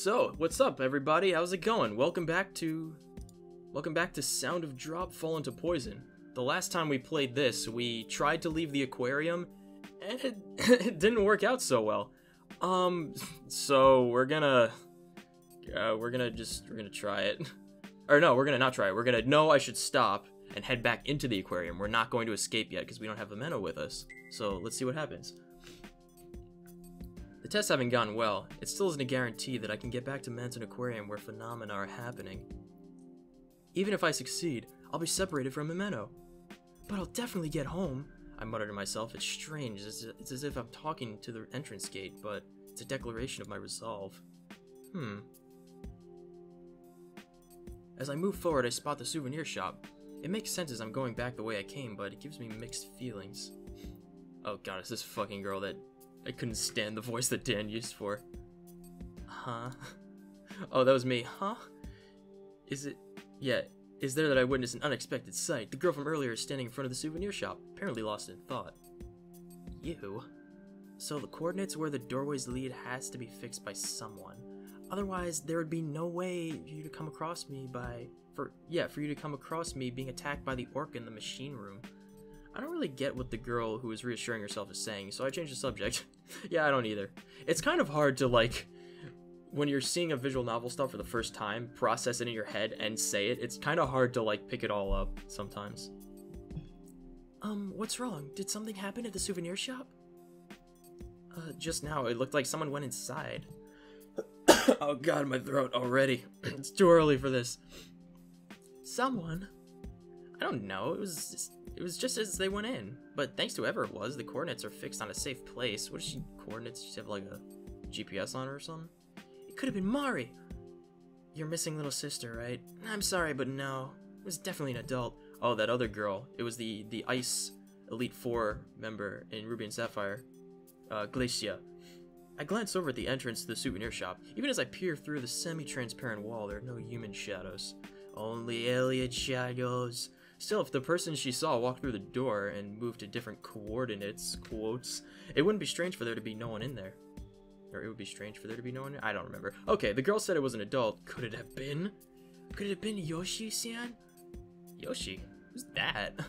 So, what's up everybody? How's it going? Welcome back to Sound of Drop Fall into Poison. The last time we played this, we tried to leave the aquarium and it didn't work out so well. So we're gonna try it. Or no, we're gonna not try it. We're gonna know I should stop and head back into the aquarium. We're not going to escape yet because we don't have a Menno with us. So let's see what happens. The tests haven't gone well. It still isn't a guarantee that I can get back to Manton Aquarium where phenomena are happening. Even if I succeed, I'll be separated from Menno. But I'll definitely get home, I muttered to myself. It's strange. It's as if I'm talking to the entrance gate, but it's a declaration of my resolve. As I move forward, I spot the souvenir shop. It makes sense as I'm going back the way I came, but it gives me mixed feelings. Oh god, it's this fucking girl that I couldn't stand the voice that Dan used for. Huh? Oh, that was me. Huh? Is it? Yeah. Is there that I witnessed an unexpected sight? The girl from earlier is standing in front of the souvenir shop, apparently lost in thought. You? So the coordinates where the doorways lead has to be fixed by someone. Otherwise, there would be no way for you to come across me for you to come across me being attacked by the orc in the machine room. I don't really get what the girl who is reassuring herself is saying, so I changed the subject. Yeah, I don't either. It's kind of hard to, like, when you're seeing a visual novel stuff for the first time, process it in your head and say it. It's kind of hard to, like, pick it all up sometimes. What's wrong? Did something happen at the souvenir shop? Just now, it looked like someone went inside. Oh god, my throat already. It's too early for this. Someone? I don't know, it was just as they went in. But thanks to whoever it was, the coordinates are fixed on a safe place. What is she, coordinates? Does she have like a GPS on her or something? It could have been Mari! Your missing little sister, right? I'm sorry, but no. It was definitely an adult. Oh, that other girl. It was the ICE Elite 4 member in Ruby and Sapphire. Glacia. I glanced over at the entrance to the souvenir shop. Even as I peer through the semi-transparent wall, there are no human shadows. Only alien shadows. Still, if the person she saw walked through the door and moved to different coordinates, quotes, it wouldn't be strange for there to be no one in there. Or it would be strange for there to be no one in there? I don't remember. Okay, the girl said it was an adult. Could it have been? Could it have been Yoshi-san? Yoshi? Who's that?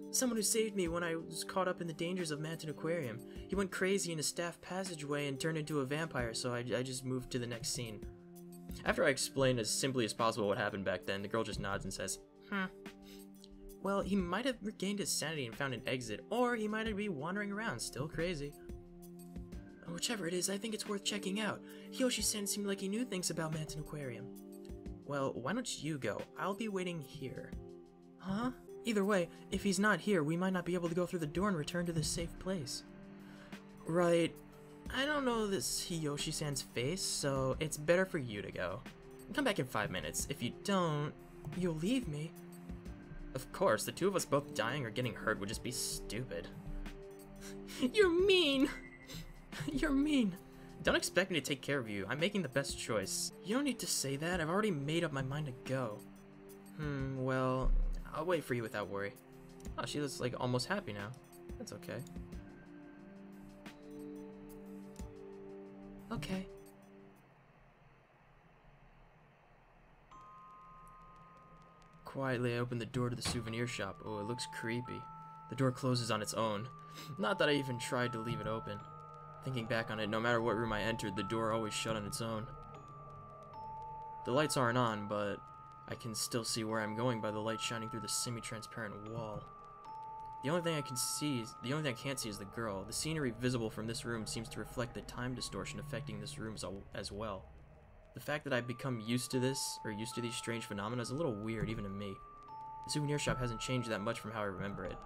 Someone who saved me when I was caught up in the dangers of Manton Aquarium. He went crazy in a staff passageway and turned into a vampire, so I just moved to the next scene. After I explain as simply as possible what happened back then, the girl just nods and says, Well, he might have regained his sanity and found an exit, or he might be wandering around, still crazy. Whichever it is, I think it's worth checking out. Yoshi-san seemed like he knew things about Manton Aquarium. Well, why don't you go? I'll be waiting here. Huh? Either way, if he's not here, we might not be able to go through the door and return to this safe place. Right. I don't know this Yoshi-san's face, so it's better for you to go. Come back in 5 minutes. If you don't, you'll leave me. Of course, the two of us both dying or getting hurt would just be stupid. You're mean! You're mean. Don't expect me to take care of you. I'm making the best choice. You don't need to say that. I've already made up my mind to go. Well, I'll wait for you without worry. Oh, she looks like almost happy now. That's okay. Okay. Quietly, I open the door to the souvenir shop. Oh, it looks creepy. The door closes on its own. Not that I even tried to leave it open. Thinking back on it, no matter what room I entered, the door always shut on its own. The lights aren't on, but I can still see where I'm going by the light shining through the semi-transparent wall. The only thing I can't see is the girl. The scenery visible from this room seems to reflect the time distortion affecting this room as well. The fact that I've become used to this, or used to these strange phenomena, is a little weird even to me. The souvenir shop hasn't changed that much from how I remember it.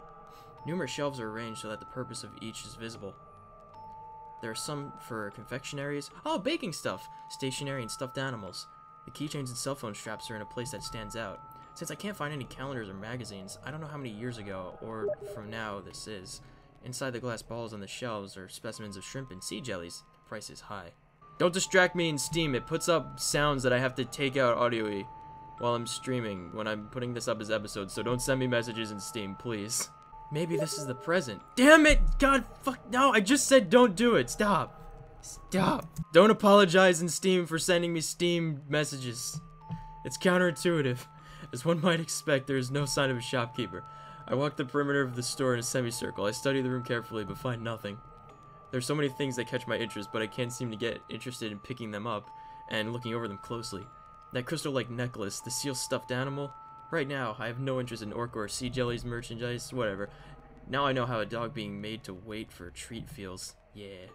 Numerous shelves are arranged so that the purpose of each is visible. There are some for confectionaries. Oh, baking stuff! Stationery and stuffed animals. The keychains and cell phone straps are in a place that stands out. Since I can't find any calendars or magazines, I don't know how many years ago, or from now, this is. Inside the glass balls on the shelves are specimens of shrimp and sea jellies. The price is high. Don't distract me in Steam. It puts up sounds that I have to take out audio-y while I'm streaming when I'm putting this up as episodes, so don't send me messages in Steam, please. Maybe this is the present. Damn it! God, fuck, no, I just said don't do it, stop! Stop! Don't apologize in Steam for sending me Steam messages. It's counterintuitive. As one might expect, there is no sign of a shopkeeper. I walk the perimeter of the store in a semicircle. I study the room carefully, but find nothing. There's so many things that catch my interest, but I can't seem to get interested in picking them up and looking over them closely. That crystal-like necklace, the seal stuffed animal. Right now, I have no interest in orc or sea jellies, merchandise, whatever. Now I know how a dog being made to wait for a treat feels. Yeah.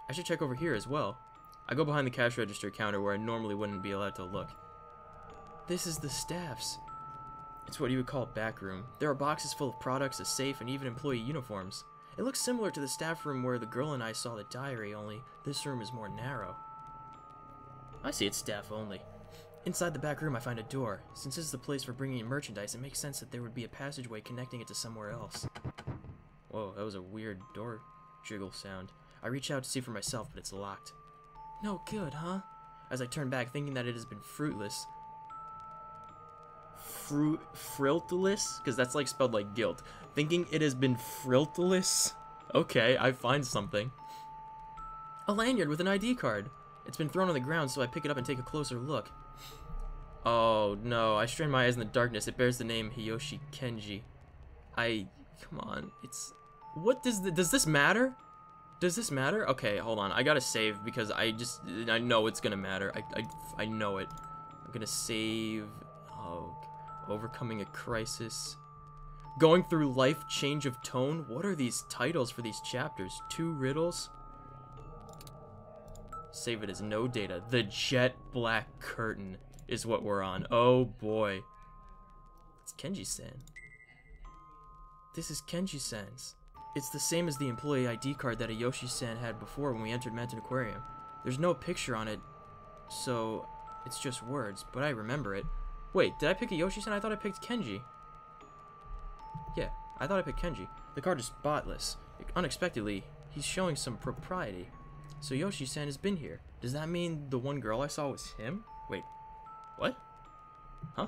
I should check over here as well. I go behind the cash register counter where I normally wouldn't be allowed to look. This is the staff's. It's what you would call a back room. There are boxes full of products, a safe, and even employee uniforms. It looks similar to the staff room where the girl and I saw the diary, only this room is more narrow. I see it's staff only. Inside the back room I find a door. Since this is the place for bringing in merchandise, it makes sense that there would be a passageway connecting it to somewhere else. Whoa, that was a weird door jiggle sound. I reach out to see for myself, but it's locked. No good, huh? As I turn back, thinking that it has been fruitless. Fruitless? Because that's like spelled like guilt. Thinking it has been fruitless? Okay, I find something. A lanyard with an ID card. It's been thrown on the ground, so I pick it up and take a closer look. Oh no, I strain my eyes in the darkness. It bears the name Hiyoshi Kenji. Come on, it's... What does this matter? Does this matter? Okay, hold on. I gotta save because I know it's gonna matter. I know it. I'm gonna save. Oh, overcoming a crisis. Going through life, change of tone. What are these titles for these chapters? 2 riddles. Save it as no data. The jet black curtain is what we're on. Oh boy. It's Kenji-san. This is Kenji-san's. It's the same as the employee ID card that Ayoshi-san had before when we entered Mountain Aquarium. There's no picture on it, so it's just words, but I remember it. Wait, did I pick Ayoshi-san? I thought I picked Kenji. Yeah, I thought I picked Kenji. The card is spotless. Unexpectedly, he's showing some propriety. So Yoshi-san has been here. Does that mean the one girl I saw was him? Wait, what? Huh?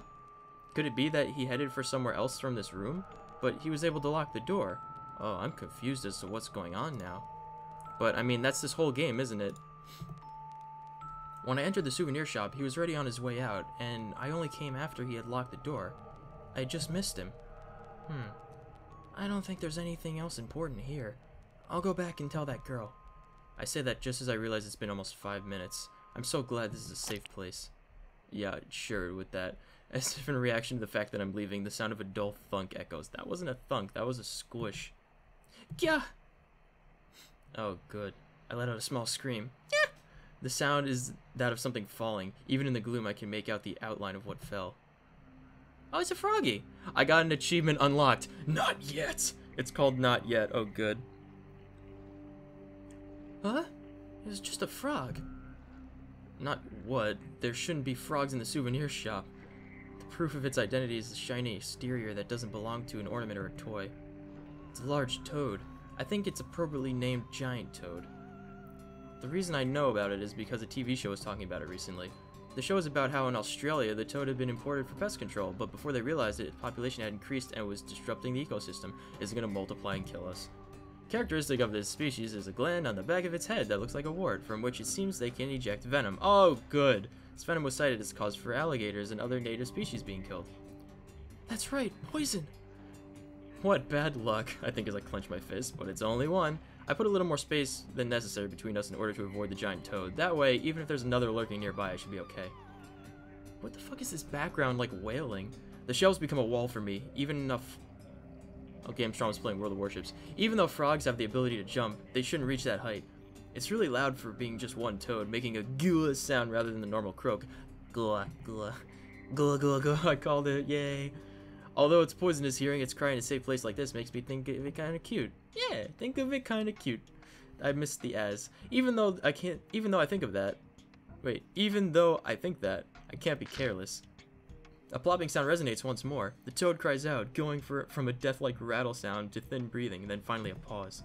Could it be that he headed for somewhere else from this room? But he was able to lock the door. Oh, I'm confused as to what's going on now. But, I mean, that's this whole game, isn't it? When I entered the souvenir shop, he was already on his way out, and I only came after he had locked the door. I had just missed him. I don't think there's anything else important here. I'll go back and tell that girl. I say that just as I realize it's been almost 5 minutes. I'm so glad this is a safe place. Yeah, sure, with that. As if in reaction to the fact that I'm leaving, the sound of a dull thunk echoes. That wasn't a thunk, that was a squish. Yeah. Oh, good. I let out a small scream. Yeah. The sound is that of something falling. Even in the gloom, I can make out the outline of what fell. Oh, it's a froggy. I got an achievement unlocked. Not yet. It's called Not Yet. Oh, good. Huh? It was just a frog. Not what? There shouldn't be frogs in the souvenir shop. The proof of its identity is the shiny exterior that doesn't belong to an ornament or a toy. It's a large toad. I think it's appropriately named Giant Toad. The reason I know about it is because a TV show was talking about it recently. The show is about how in Australia the toad had been imported for pest control, but before they realized it, its population had increased and was disrupting the ecosystem. It's going to multiply and kill us. Characteristic of this species is a gland on the back of its head that looks like a wart, from which it seems they can eject venom. Oh, good! This venom was cited as a cause for alligators and other native species being killed. That's right, poison! What bad luck, I think as I clench my fist, but it's only one. I put a little more space than necessary between us in order to avoid the giant toad. That way, even if there's another lurking nearby, I should be okay. What the fuck is this background like wailing? The shelves become a wall for me, even enough... Okay, I'm strong as playing World of Warships. Even though frogs have the ability to jump, they shouldn't reach that height. It's really loud for being just one toad, making a gua sound rather than the normal croak. Gua, gua, gua, gua, gua, I called it, yay. Although it's poisonous, hearing its cry in a safe place like this makes me think of it kind of cute. Yeah, think of it kind of cute. I missed the as. Even though I think that, I can't be careless. A plopping sound resonates once more. The toad cries out, going from a death-like rattle sound to thin breathing, and then finally a pause.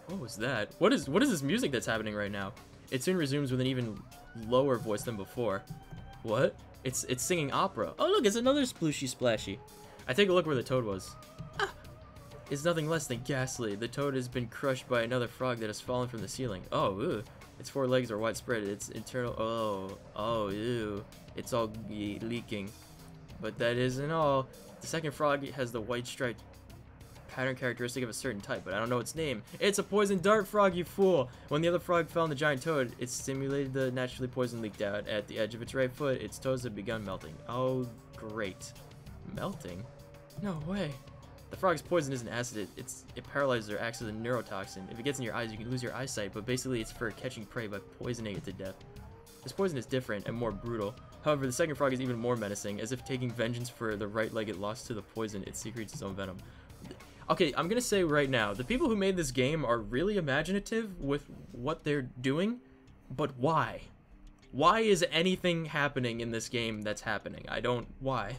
What was that? What is this music that's happening right now? It soon resumes with an even lower voice than before. What? It's singing opera. Oh look, it's another splooshy splashy. I take a look where the toad was. Ah! is nothing less than ghastly. The toad has been crushed by another frog that has fallen from the ceiling. Oh, ew. Its four legs are widespread. Its internal... Oh, ew. It's all leaking. But that isn't all. The second frog has the white striped pattern characteristic of a certain type, but I don't know its name. It's a poison dart frog, you fool! When the other frog fell on the giant toad, it stimulated the naturally poison leaked out. At the edge of its right foot, its toes have begun melting. Oh, great. Melting? No way. The frog's poison isn't acid, it paralyzes or acts as a neurotoxin. If it gets in your eyes, you can lose your eyesight, but basically it's for catching prey by poisoning it to death. This poison is different and more brutal. However, the second frog is even more menacing. As if taking vengeance for the right leg it lost to the poison, it secretes its own venom. Okay, I'm gonna say right now, the people who made this game are really imaginative with what they're doing, but why? Why is anything happening in this game that's happening? Why?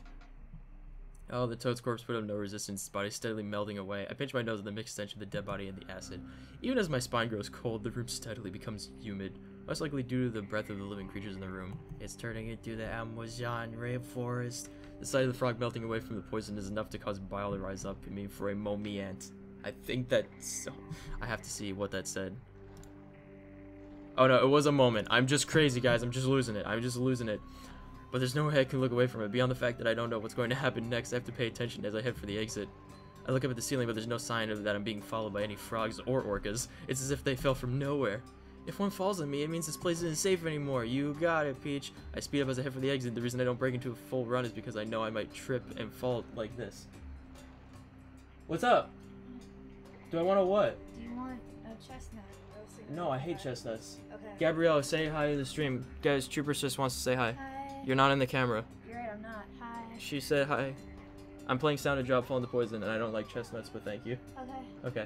Oh, the toad's corpse put up no resistance, its body steadily melting away. I pinch my nose at the mixed stench of the dead body and the acid. Even as my spine grows cold, the room steadily becomes humid, most likely due to the breath of the living creatures in the room. It's turning into the Amazon rainforest. The sight of the frog melting away from the poison is enough to cause bile to rise up in me for a moment. I think that's... I have to see what that said. Oh no, it was a moment. I'm just crazy, guys. I'm just losing it. But there's no way I can look away from it. Beyond the fact that I don't know what's going to happen next, I have to pay attention as I head for the exit. I look up at the ceiling, but there's no sign of that I'm being followed by any frogs or orcas. It's as if they fell from nowhere. If one falls on me, it means this place isn't safe anymore. You got it, Peach. I speed up as I head for the exit. The reason I don't break into a full run is because I know I might trip and fall like this. What's up? Do I want a what? Do you want a chestnut? No, I hate chestnuts. Okay. Gabrielle, say hi to the stream. Guys, Trooper just wants to say hi. Hi. You're not in the camera. You're right, I'm not. Hi. She said hi. I'm playing Sound of Drop Falling to Poison, and I don't like chestnuts, but thank you. Okay. Okay.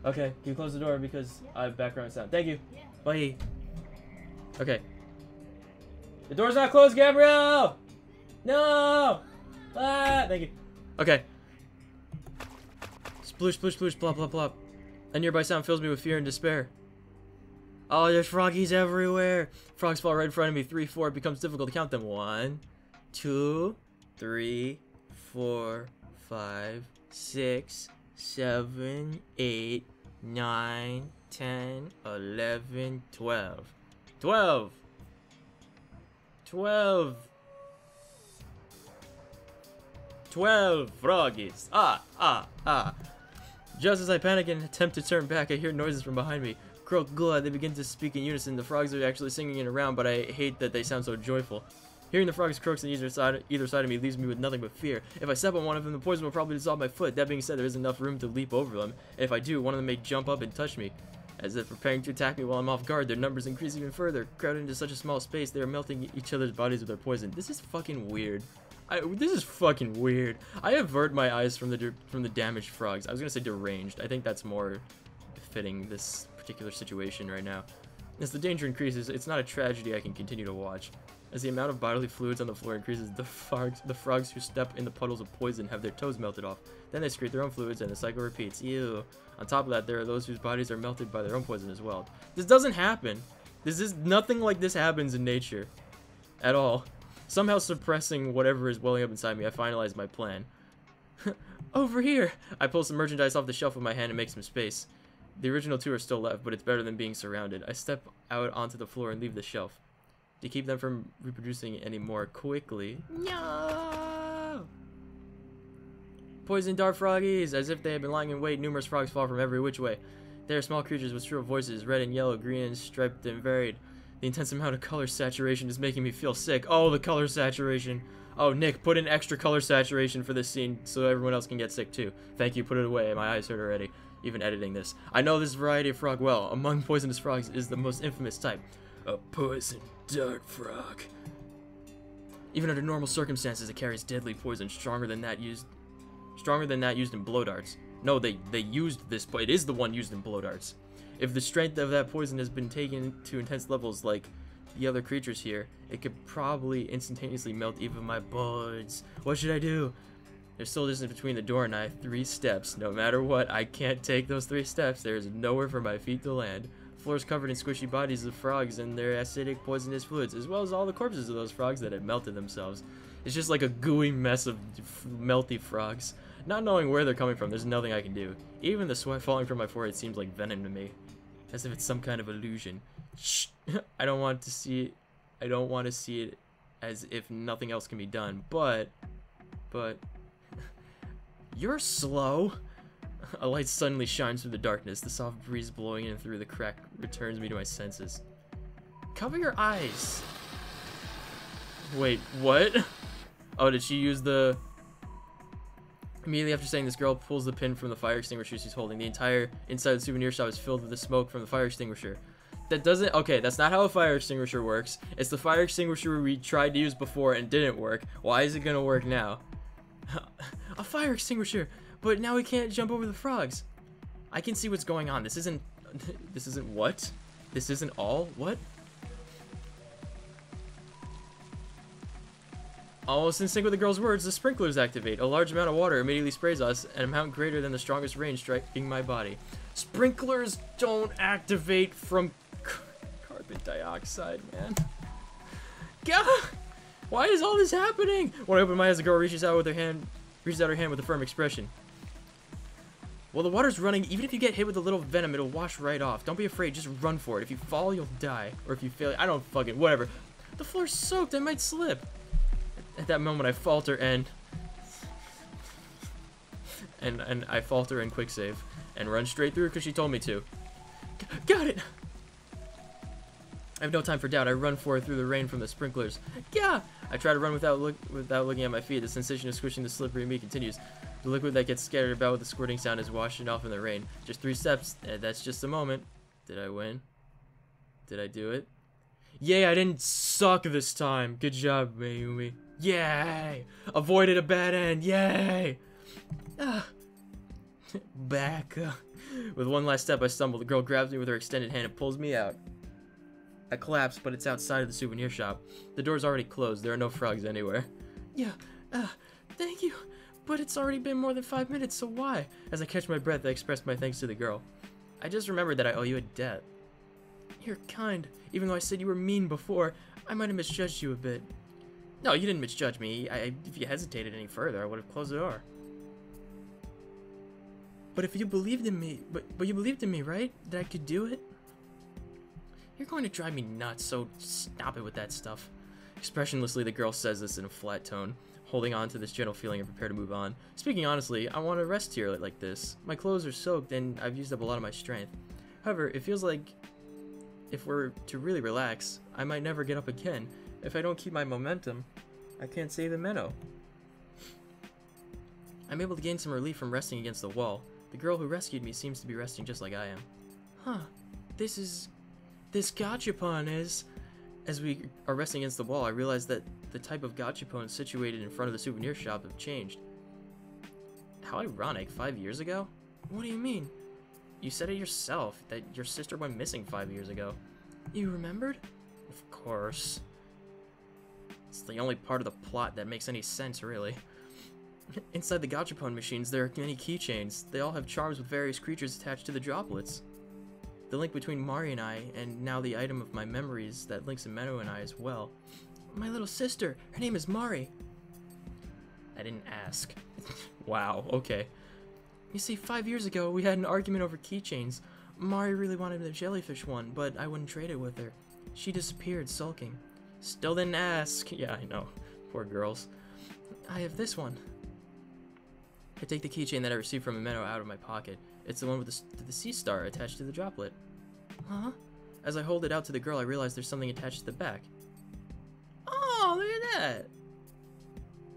Okay, can you close the door because I have background sound. Thank you. Yeah. Bye. Okay. The door's not closed, Gabrielle! No! Ah! Thank you. Okay. Sploosh, sploosh, sploosh, plop, plop, plop. A nearby sound fills me with fear and despair. Oh, there's froggies everywhere. Frogs fall right in front of me. 3, 4. It becomes difficult to count them. 1, 2, 3, 4, 5, 6, 7, 8, 9, 10, 11, 12. 12! 12! 12 froggies! Ah! Just as I panic and attempt to turn back, I hear noises from behind me. Croak, glad, they begin to speak in unison. The frogs are actually singing it around, but I hate that they sound so joyful. Hearing the frogs croaks on either side of me leaves me with nothing but fear. If I step on one of them, the poison will probably dissolve my foot. That being said, there isn't enough room to leap over them. And if I do, one of them may jump up and touch me. As if preparing to attack me while I'm off guard, their numbers increase even further. Crowded into such a small space, they are melting each other's bodies with their poison. This is fucking weird. This is fucking weird. I avert my eyes from the damaged frogs. I was gonna say deranged. I think that's more befitting this particular situation right now. As the danger increases, it's not a tragedy I can continue to watch. As the amount of bodily fluids on the floor increases, the frogs who step in the puddles of poison have their toes melted off. Then they secrete their own fluids and the cycle repeats. Ew. On top of that, there are those whose bodies are melted by their own poison as well. This doesn't happen. Nothing like this happens in nature. At all. Somehow suppressing whatever is welling up inside me, I finalize my plan. Over here! I pull some merchandise off the shelf with my hand and make some space. The original 2 are still left, but it's better than being surrounded. I step out onto the floor and leave the shelf. To keep them from reproducing any more quickly. No! Poison dart froggies! As if they had been lying in wait, numerous frogs fall from every which way. They are small creatures with shrill voices, red and yellow, green and striped and varied. The intense amount of color saturation is making me feel sick. Oh, the color saturation. Oh, Nick, put in extra color saturation for this scene so everyone else can get sick too. Thank you, put it away. My eyes hurt already, even editing this. I know this variety of frog well. Among poisonous frogs is the most infamous type. A poison dart frog. Even under normal circumstances, it carries deadly poison stronger than that used in blow darts. No, they used this, but it is the one used in blow darts. If the strength of that poison has been taken to intense levels like the other creatures here, it could probably instantaneously melt even my bones. What should I do? There's still distance between the door and I. 3 steps. No matter what, I can't take those 3 steps. There is nowhere for my feet to land. The floor is covered in squishy bodies of frogs and their acidic poisonous fluids, as well as all the corpses of those frogs that had melted themselves. It's just like a gooey mess of melty frogs. Not knowing where they're coming from, there's nothing I can do. Even the sweat falling from my forehead seems like venom to me. As if it's some kind of illusion. Shh! I don't want to see it. I don't want to see it as if nothing else can be done. But... You're slow! A light suddenly shines through the darkness. The soft breeze blowing in through the crack returns me to my senses. Cover your eyes! Wait, what? Oh, did she use the... Immediately after saying this, girl pulls the pin from the fire extinguisher she's holding. The entire inside of the souvenir shop is filled with the smoke from the fire extinguisher. That doesn't... Okay, that's not how a fire extinguisher works. It's the fire extinguisher we tried to use before and didn't work. Why is it gonna work now? A fire extinguisher! But now we can't jump over the frogs. I can see what's going on. This isn't... This isn't what? This isn't all? What? Almost in sync with the girl's words, the sprinklers activate. A large amount of water immediately sprays us, an amount greater than the strongest rain striking my body. Sprinklers don't activate from carbon dioxide, man. Gah! Why is all this happening? When I open my eyes, the girl reaches out her hand with a firm expression. Well, the water's running. Even if you get hit with a little venom, it'll wash right off. Don't be afraid. Just run for it. If you fall, you'll die. Or if you fail, I don't fucking... Whatever. The floor's soaked. I might slip. At that moment, I falter and I falter and quick save and run straight through because she told me to. Got it! I have no time for doubt. I run for it through the rain from the sprinklers. Yeah! I try to run without looking at my feet. The sensation of squishing the slippery meat continues. The liquid that gets scattered about with the squirting sound is washing off in the rain. Just 3 steps. That's just a moment. Did I win? Did I do it? Yay, I didn't suck this time. Good job, Mayumi. Yay! Avoided a bad end. Yay! Back. With one last step, I stumble. The girl grabs me with her extended hand and pulls me out. I collapse, but it's outside of the souvenir shop. The door's already closed. There are no frogs anywhere. Yeah, thank you. But it's already been more than 5 minutes, so why? As I catch my breath, I express my thanks to the girl. I just remembered that I owe you a debt. You're kind. Even though I said you were mean before, I might have misjudged you a bit. No, you didn't misjudge me. If you hesitated any further, I would have closed the door. But if you believed in me, but you believed in me, right? That I could do it? You're going to drive me nuts, so stop it with that stuff. Expressionlessly, the girl says this in a flat tone, holding on to this gentle feeling and prepare to move on. Speaking honestly, I want to rest here like this. My clothes are soaked and I've used up a lot of my strength. However, it feels like if we're to really relax, I might never get up again. If I don't keep my momentum, I can't save the minnow. I'm able to gain some relief from resting against the wall. The girl who rescued me seems to be resting just like I am. Huh. This gachapon is... As we are resting against the wall, I realize that the type of gachapon situated in front of the souvenir shop have changed. How ironic, 5 years ago? What do you mean? You said it yourself, that your sister went missing 5 years ago. You remembered? Of course. It's the only part of the plot that makes any sense, really. Inside the gachapon machines, there are many keychains. They all have charms with various creatures attached to the droplets. The link between Mari and I, and now the item of my memories that links Menno and I as well. My little sister, her name is Mari. I didn't ask. Wow, okay. You see, 5 years ago, we had an argument over keychains. Mari really wanted the jellyfish one, but I wouldn't trade it with her. She disappeared, sulking. Still didn't ask. Yeah, I know. Poor girls. I have this one. I take the keychain that I received from Menno out of my pocket. It's the one with the sea star attached to the droplet. Huh? As I hold it out to the girl, I realize there's something attached to the back. Oh, look at that!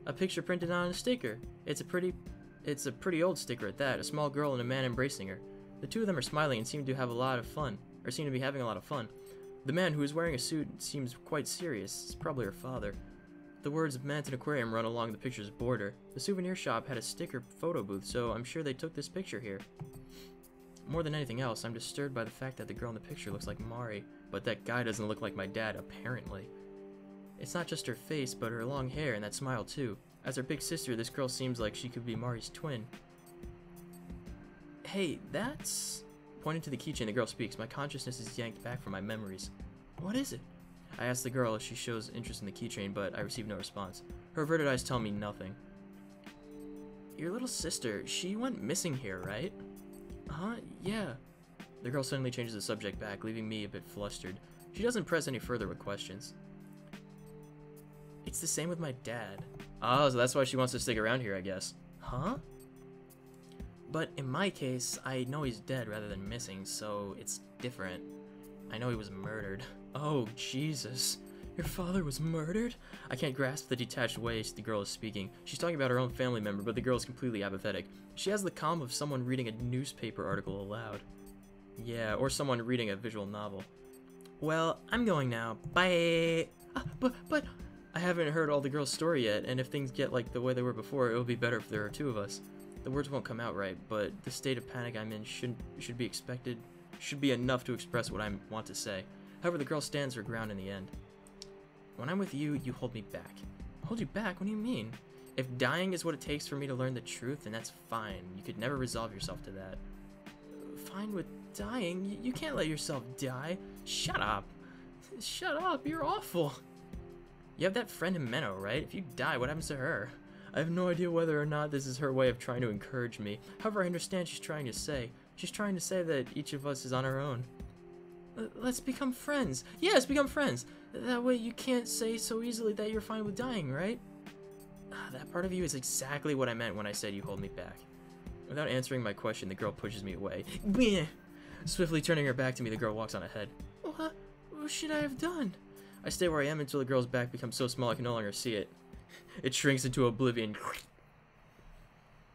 A picture printed on a sticker. It's a pretty old sticker at that. A small girl and a man embracing her. The two of them are smiling and seem to have a lot of fun, or seem to be having a lot of fun. The man, who is wearing a suit, seems quite serious. It's probably her father. The words Manton Aquarium run along the picture's border. The souvenir shop had a sticker photo booth, so I'm sure they took this picture here. More than anything else, I'm disturbed by the fact that the girl in the picture looks like Mari, but that guy doesn't look like my dad, apparently. It's not just her face, but her long hair and that smile too. As her big sister, this girl seems like she could be Mari's twin. Hey, that's... Pointing to the keychain, the girl speaks. My consciousness is yanked back from my memories. What is it? I ask the girl if she shows interest in the keychain, but I receive no response. Her averted eyes tell me nothing. Your little sister, she went missing here, right? Huh? Yeah. The girl suddenly changes the subject back, leaving me a bit flustered. She doesn't press any further with questions. It's the same with my dad. Oh, so that's why she wants to stick around here, I guess. Huh? But in my case, I know he's dead rather than missing, so it's different. I know he was murdered. Oh, Jesus. Your father was murdered? I can't grasp the detached way the girl is speaking. She's talking about her own family member, but the girl is completely apathetic. She has the calm of someone reading a newspaper article aloud. Yeah, or someone reading a visual novel. Well, I'm going now. Bye! But... I haven't heard all the girl's story yet, and if things get like the way they were before, it'll be better if there are two of us. The words won't come out right, but the state of panic I'm in should be expected, should be enough to express what I want to say. However, the girl stands her ground in the end. When I'm with you, you hold me back. Hold you back? What do you mean? If dying is what it takes for me to learn the truth, then that's fine. You could never resolve yourself to that. Fine with dying? You can't let yourself die. Shut up. Shut up, you're awful. You have that friend Himeno, right? If you die, what happens to her? I have no idea whether or not this is her way of trying to encourage me. However, I understand she's trying to say. She's trying to say that each of us is on our own. Let's become friends. Yes, become friends. That way you can't say so easily that you're fine with dying, right? That part of you is exactly what I meant when I said you hold me back. Without answering my question, the girl pushes me away. Bleh. Swiftly turning her back to me, the girl walks on ahead. What should I have done? I stay where I am until the girl's back becomes so small I can no longer see it. It shrinks into oblivion.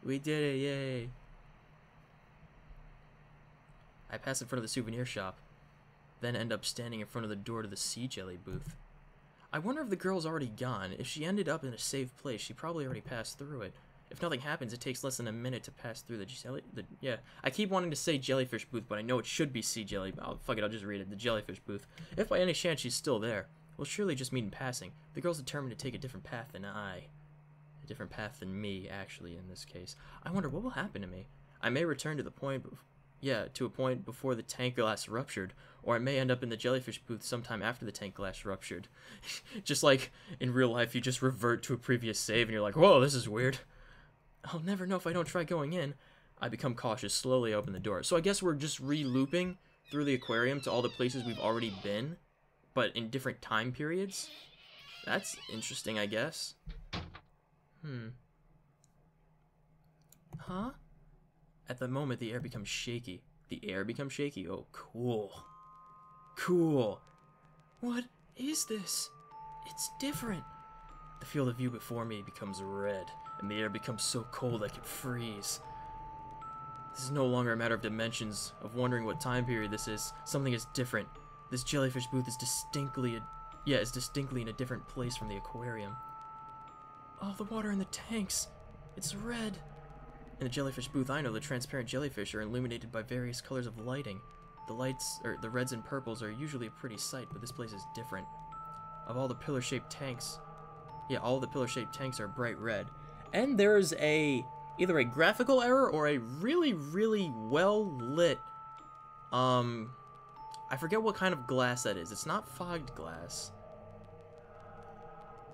We did it, yay. I pass in front of the souvenir shop, then end up standing in front of the door to the sea jelly booth. I wonder if the girl's already gone. If she ended up in a safe place, she probably already passed through it. If nothing happens, it takes less than a minute to pass through yeah. I keep wanting to say jellyfish booth, but I know it should be sea jelly. Fuck it, I'll just read it. The jellyfish booth. If by any chance she's still there, we'll surely just meet in passing. The girl's determined to take a different path than I. A different path than me, actually, in this case. I wonder what will happen to me. I may return to the point, to a point before the tank glass ruptured, or I may end up in the jellyfish booth sometime after the tank glass ruptured. Just like in real life, you just revert to a previous save and you're like, whoa, this is weird. I'll never know if I don't try going in. I become cautious, slowly open the door. So I guess we're just re-looping through the aquarium to all the places we've already been, but in different time periods. That's interesting, I guess. Huh? At the moment, the air becomes shaky. The air becomes shaky? Oh, cool. Cool. What is this? It's different. The field of view before me becomes red, and the air becomes so cold I could freeze. This is no longer a matter of dimensions, of wondering what time period this is. Something is different. This jellyfish booth is distinctly in a different place from the aquarium. All the water in the tanks. It's red. In the jellyfish booth, I know the transparent jellyfish are illuminated by various colors of lighting. The reds and purples are usually a pretty sight, but this place is different. Of all the pillar-shaped tanks, all the pillar-shaped tanks are bright red. And there's either a graphical error or a really, really well-lit, I forget what kind of glass that is. It's not fogged glass.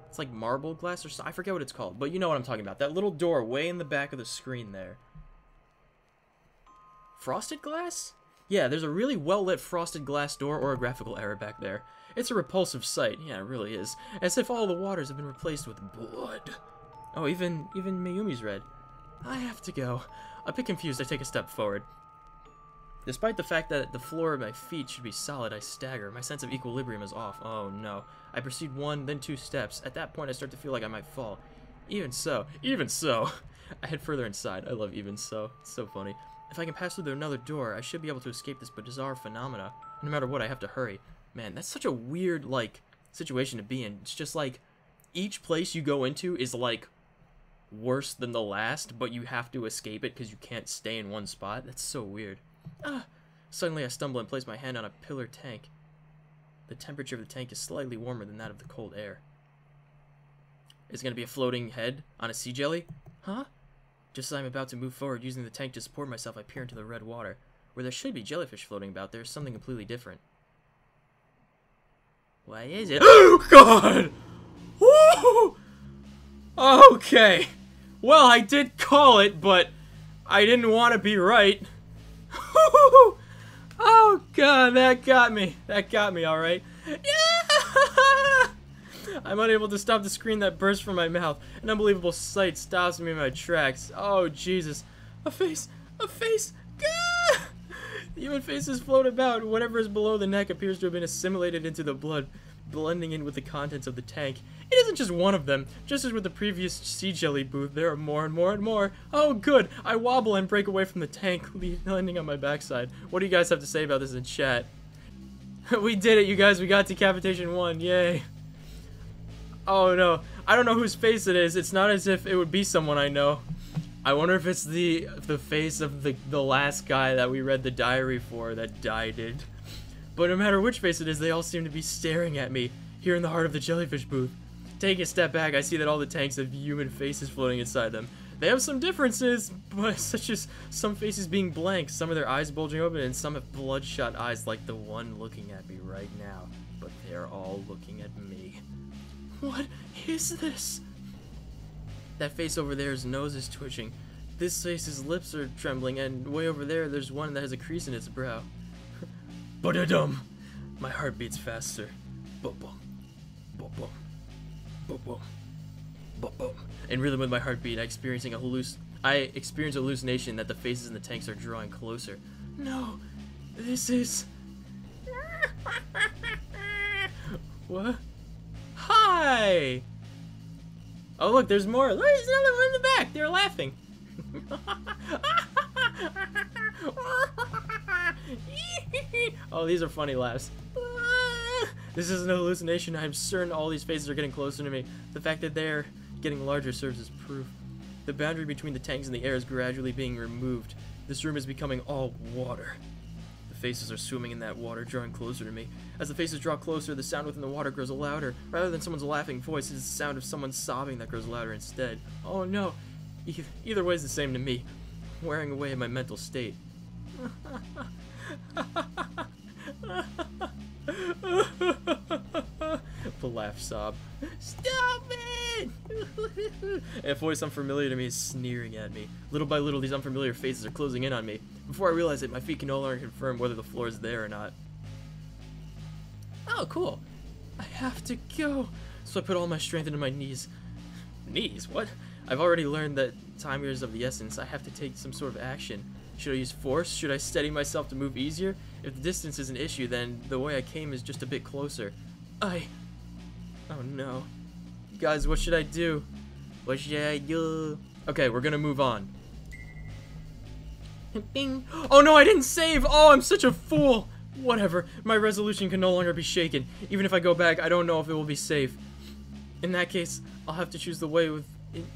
It's like marble glass or something. I forget what it's called, but you know what I'm talking about. That little door way in the back of the screen there. Frosted glass? Yeah, there's a really well-lit frosted glass door or a graphical error back there. It's a repulsive sight. Yeah, it really is. As if all the waters have been replaced with blood. Oh, even Mayumi's red. I have to go. A bit confused, I take a step forward. Despite the fact that the floor of my feet should be solid, I stagger. My sense of equilibrium is off. Oh no. I proceed 1, then 2 steps. At that point, I start to feel like I might fall. Even so, I head further inside. I love even so. It's so funny. If I can pass through another door, I should be able to escape this bizarre phenomena. No matter what, I have to hurry. Man, that's such a weird, situation to be in. It's just like, each place you go into is, worse than the last, but you have to escape it because you can't stay in one spot. That's so weird. Suddenly I stumble and place my hand on a pillar tank. The temperature of the tank is slightly warmer than that of the cold air. Is it going to be a floating head on a sea jelly? Huh? Just as I'm about to move forward using the tank to support myself, I peer into the red water. Where there should be jellyfish floating about, there's something completely different. Why is it? Oh, God! Woo! Okay. Well, I did call it, but I didn't want to be right. Oh, God, that got me. That got me, alright. Yeah! I'm unable to stop the scream that burst from my mouth. An unbelievable sight stops me in my tracks. Oh, Jesus. A face! A face! Gah! Human faces float about. Whatever is below the neck appears to have been assimilated into the blood, blending in with the contents of the tank. It isn't just one of them. Just as with the previous sea jelly booth, there are more and more and more. Oh, good. I wobble and break away from the tank, landing on my backside. What do you guys have to say about this in chat? We did it, you guys. We got Decapitation 1. Yay. Oh, no. I don't know whose face it is. It's not as if it would be someone I know. I wonder if it's the face of the last guy that we read the diary for that died. But no matter which face it is, they all seem to be staring at me, here in the heart of the jellyfish booth. Taking a step back, I see that all the tanks have human faces floating inside them. They have some differences, but such as some faces being blank, some of their eyes bulging open, and some have bloodshot eyes like the one looking at me right now. But they're all looking at me. What is this? That face over there's nose is twitching. This face's lips are trembling, and way over there, there's one that has a crease in its brow. Ba-da-dum! My heart beats faster. Boom-boom. Boom-boom. Boom-boom. Boom-boom. In rhythm with my heartbeat, I experience a hallucination that the faces in the tanks are drawing closer. No! This is... What? Hi! Oh, look, there's more. Look, there's another one in the back. They're laughing. Oh, these are funny laughs. This is an hallucination. I'm certain all these faces are getting closer to me. The fact that they're getting larger serves as proof. The boundary between the tanks and the air is gradually being removed. This room is becoming all water. The faces are swimming in that water, drawing closer to me. As the faces draw closer, the sound within the water grows louder. Rather than someone's laughing voice, it's the sound of someone sobbing that grows louder instead. Oh no. Either way is the same to me. Wearing away in my mental state. The laugh sob. Stop it! A voice unfamiliar to me is sneering at me. Little by little, these unfamiliar faces are closing in on me. Before I realize it, my feet can no longer confirm whether the floor is there or not. Oh, cool. I have to go. So I put all my strength into my knees. Knees? What? I've already learned that time is of the essence. I have to take some sort of action. Should I use force? Should I steady myself to move easier? If the distance is an issue, then the way I came is just a bit closer. Oh no. Guys, what should I do? What should I do? Okay, we're gonna move on. Bing. Oh no, I didn't save! Oh, I'm such a fool! Whatever, my resolution can no longer be shaken. Even if I go back, I don't know if it will be safe. In that case, I'll have to choose the way with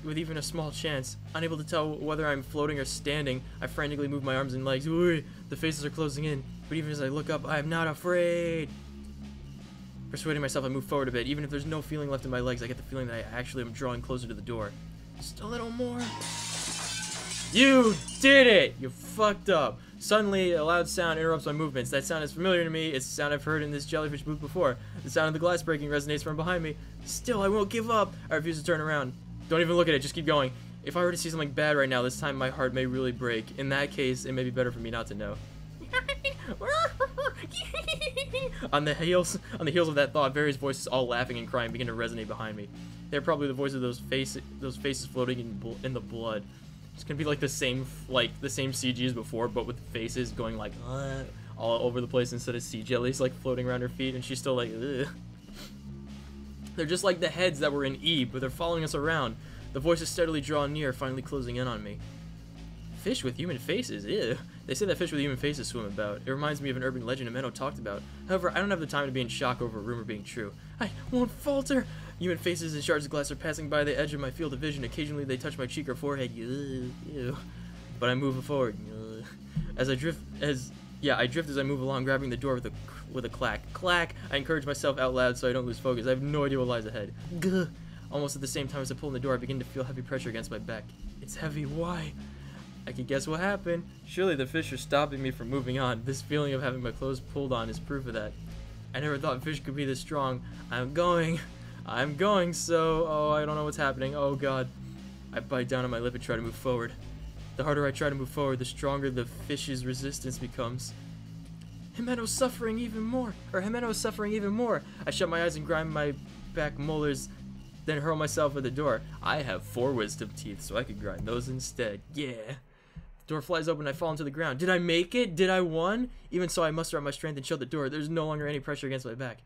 even a small chance. Unable to tell whether I'm floating or standing, I frantically move my arms and legs. Ooh, the faces are closing in, but even as I look up, I am not afraid. Persuading myself, I move forward a bit. Even if there's no feeling left in my legs, I get the feeling that I actually am drawing closer to the door. Just a little more. You did it! You fucked up. Suddenly, a loud sound interrupts my movements. That sound is familiar to me. It's the sound I've heard in this jellyfish booth before. The sound of the glass breaking resonates from behind me. Still, I won't give up. I refuse to turn around. Don't even look at it. Just keep going. If I were to see something bad right now, this time my heart may really break. In that case, it may be better for me not to know. On the heels of that thought, various voices, all laughing and crying, begin to resonate behind me. They're probably the voices of those faces floating in the blood. It's gonna be like the same CG as before, but with faces going like all over the place instead of sea jellies like floating around her feet, and she's still like ugh. They're just like the heads that were in E, but they're following us around. The voices steadily draw near, finally closing in on me. Fish with human faces, ew. They say that fish with human faces swim about. It reminds me of an urban legend Ameno talked about. However, I don't have the time to be in shock over a rumor being true. I won't falter! Human faces and shards of glass are passing by the edge of my field of vision. Occasionally they touch my cheek or forehead. Ew. But I move forward. I drift as I move along, grabbing the door with a clack. Clack! I encourage myself out loud so I don't lose focus. I have no idea what lies ahead. Gah. Almost at the same time as I pull in the door, I begin to feel heavy pressure against my back. It's heavy. Why? I can guess what happened. Surely the fish are stopping me from moving on. This feeling of having my clothes pulled on is proof of that. I never thought fish could be this strong. I'm going, so... Oh, I don't know what's happening. Oh, God. I bite down on my lip and try to move forward. The harder I try to move forward, the stronger the fish's resistance becomes. Himeno's suffering even more. I shut my eyes and grind my back molars, then hurl myself at the door. I have 4 wisdom teeth, so I could grind those instead. Yeah. The door flies open and I fall into the ground. Did I make it? Did I won? Even so, I muster up my strength and shut the door. There's no longer any pressure against my back.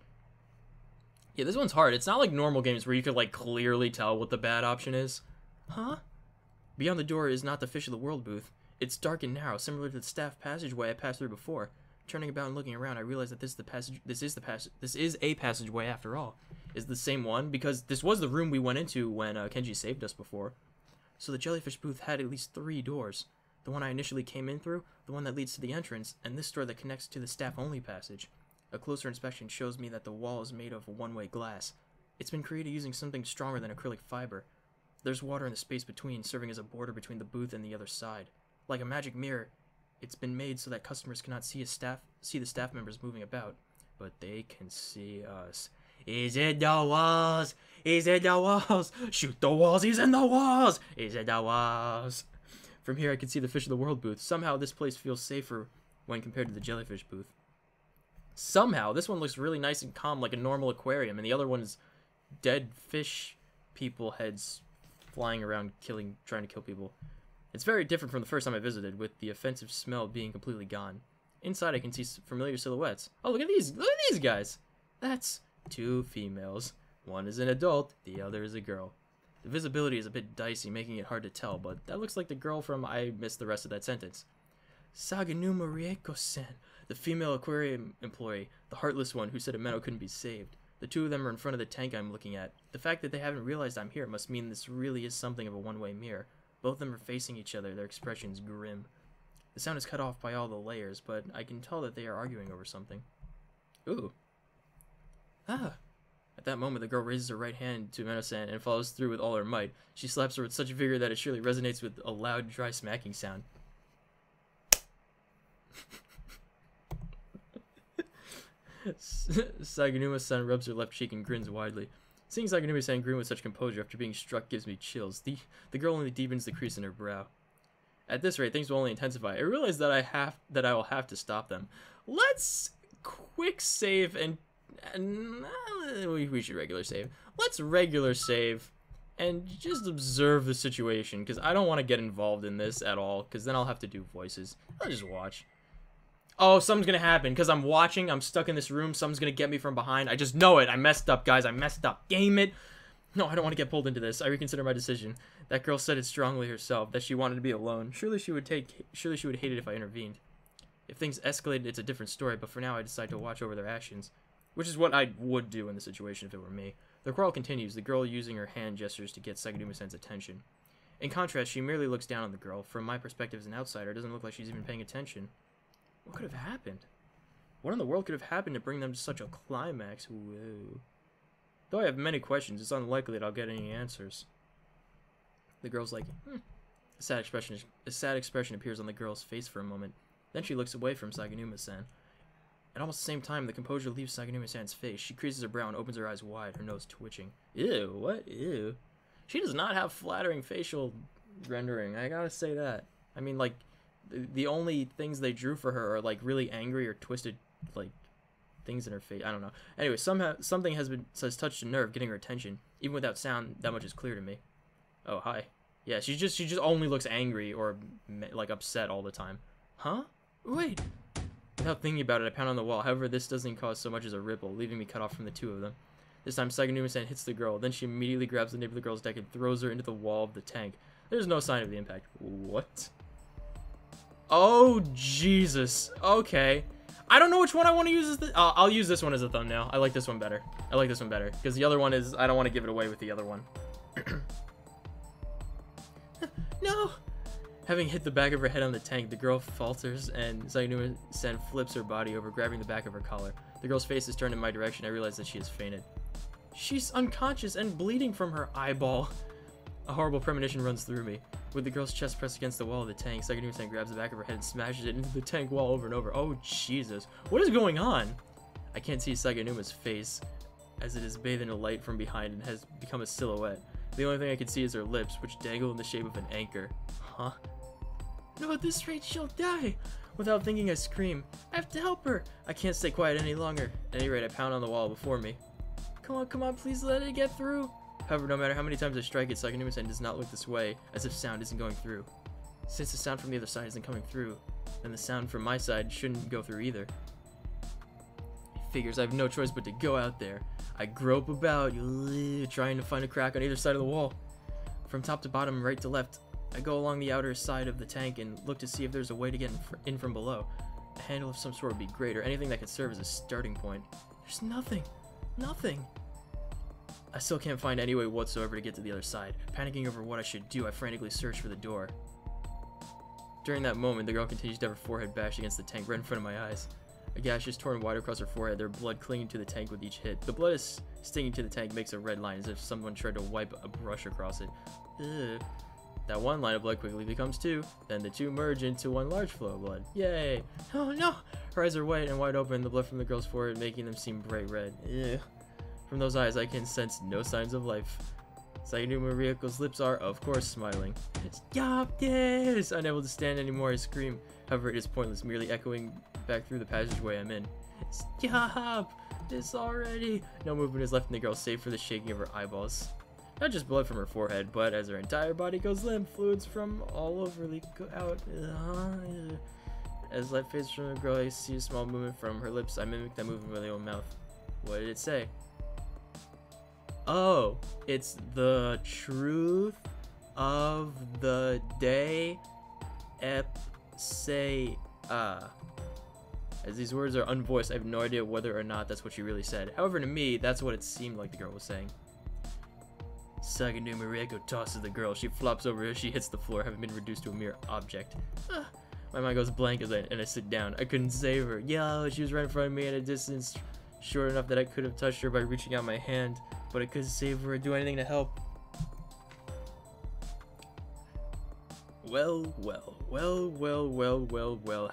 Yeah, this one's hard. It's not like normal games where you could, like, clearly tell what the bad option is. Huh? Beyond the door is not the Fish of the World booth. It's dark and narrow, similar to the staff passageway I passed through before. Turning about and looking around, I realize that this is a passageway after all. Is the same one? Because this was the room we went into when Kenji saved us before. So the jellyfish booth had at least 3 doors. The one I initially came in through, the one that leads to the entrance, and this door that connects to the staff-only passage. A closer inspection shows me that the wall is made of one-way glass. It's been created using something stronger than acrylic fiber. There's water in the space between, serving as a border between the booth and the other side. Like a magic mirror, it's been made so that customers cannot see the staff members moving about, but they can see us. He's in the walls! He's in the walls! Shoot the walls! He's in the walls! He's in the walls! From here I can see the Fish of the World booth. Somehow this place feels safer when compared to the jellyfish booth. Somehow, this one looks really nice and calm like a normal aquarium, and the other one is dead fish people heads flying around trying to kill people. It's very different from the first time I visited, with the offensive smell being completely gone. Inside I can see familiar silhouettes. Oh, look at these guys! That's 2 females. One is an adult, the other is a girl. The visibility is a bit dicey, making it hard to tell, but that looks like the girl from I missed the rest of that sentence. Saganuma Rieko-sen, the female aquarium employee, the heartless one who said Himeno couldn't be saved. The 2 of them are in front of the tank I'm looking at. The fact that they haven't realized I'm here must mean this really is something of a one-way mirror. Both of them are facing each other, their expressions grim. The sound is cut off by all the layers, but I can tell that they are arguing over something. Ooh. Ah. At that moment, the girl raises her right hand to Himeno-san and follows through with all her might. She slaps her with such vigor that it surely resonates with a loud, dry smacking sound. Saganuma-san rubs her left cheek and grins widely. Seeing Saganuma-san grin with such composure after being struck gives me chills. The girl only deepens the crease in her brow. At this rate, things will only intensify. I realize that I will have to stop them. Let's quick save and we should regular save. Let's regular save and just observe the situation, because I don't want to get involved in this at all, because then I'll have to do voices. I'll just watch. Oh, something's gonna happen, because I'm watching, I'm stuck in this room, something's gonna get me from behind. I just know it. I messed up, guys. I messed up. Game it. No, I don't want to get pulled into this. I reconsider my decision. That girl said it strongly herself, that she wanted to be alone. Surely she would hate it if I intervened. If things escalated, it's a different story, but for now I decide to watch over their actions. Which is what I would do in the situation if it were me. The quarrel continues, the girl using her hand gestures to get Saganuma-san's attention. In contrast, she merely looks down on the girl. From my perspective as an outsider, it doesn't look like she's even paying attention. What could have happened? What in the world could have happened to bring them to such a climax? Whoa. Though I have many questions, it's unlikely that I'll get any answers. The girl's like, A sad expression appears on the girl's face for a moment. Then she looks away from Saganuma-san. At almost the same time, the composure leaves Saganuma-san's face. She creases her brow and opens her eyes wide, her nose twitching. Ew, what? Ew. She does not have flattering facial rendering, I gotta say that. I mean, like, the only things they drew for her are, like, really angry or twisted, like, things in her face. I don't know. Anyway, somehow, something has touched a nerve, getting her attention. Even without sound, that much is clear to me. Oh, hi. Yeah, she just only looks angry or, like, upset all the time. Huh? Wait. Without thinking about it, I pound on the wall. However, this doesn't cause so much as a ripple, leaving me cut off from the 2 of them. This time, Saganuma-san hits the girl. Then she immediately grabs the nape of the girl's neck and throws her into the wall of the tank. There's no sign of the impact. What? Oh, Jesus. Okay. I don't know which one I want to use as the... I'll use this one as a thumbnail. I like this one better. I like this one better. Because the other one is... I don't want to give it away with the other one. No! Having hit the back of her head on the tank, the girl falters, and Saganuma-san flips her body over, grabbing the back of her collar. The girl's face is turned in my direction. I realize that she has fainted. She's unconscious and bleeding from her eyeball. A horrible premonition runs through me. With the girl's chest pressed against the wall of the tank, Saganuma-san grabs the back of her head and smashes it into the tank wall over and over. Oh, Jesus. What is going on? I can't see Saganuma's face, as it is bathed in a light from behind and has become a silhouette. The only thing I can see is her lips, which dangle in the shape of an anchor. Huh? No, at this rate she'll die! Without thinking, I scream. I have to help her! I can't stay quiet any longer. At any rate, I pound on the wall before me. Come on, please let it get through! However, no matter how many times I strike it, Saganuma's hand does not look this way, as if sound isn't going through. Since the sound from the other side isn't coming through, then the sound from my side shouldn't go through either. Figures I have no choice but to go out there. I grope about, trying to find a crack on either side of the wall. From top to bottom, right to left, I go along the outer side of the tank and look to see if there's a way to get in from below. A handle of some sort would be great, or anything that could serve as a starting point. There's nothing. Nothing. I still can't find any way whatsoever to get to the other side. Panicking over what I should do, I frantically search for the door. During that moment, the girl continues to have her forehead bashed against the tank right in front of my eyes. A gash is torn wide across her forehead, their blood clinging to the tank with each hit. The blood is stinging to the tank makes a red line, as if someone tried to wipe a brush across it. Ugh. That one line of blood quickly becomes two, then the two merge into one large flow of blood. Yay! Oh no! Her eyes are white and wide open, the blood from the girl's forehead making them seem bright red. Ugh. From those eyes, I can sense no signs of life. Saganuma Ryoko's lips are, of course, smiling. Stop this! Unable to stand anymore, I scream. However, it is pointless, merely echoing back through the passageway I'm in. Stop this already! No movement is left in the girl, save for the shaking of her eyeballs. Not just blood from her forehead, but as her entire body goes limp, fluids from all over leak out. As light fades from the girl, I see a small movement from her lips. I mimic that movement with my own mouth. What did it say? Oh, it's the truth of the day. Say As these words are unvoiced, I have no idea whether or not that's what she really said. However, to me, that's what it seemed like the girl was saying. Saganuma Ryoko tosses the girl. She flops over as she hits the floor, having been reduced to a mere object. My mind goes blank as I sit down. I couldn't save her. Yo, she was right in front of me at a distance short enough that I could have touched her by reaching out my hand, but I couldn't save her or do anything to help. Well,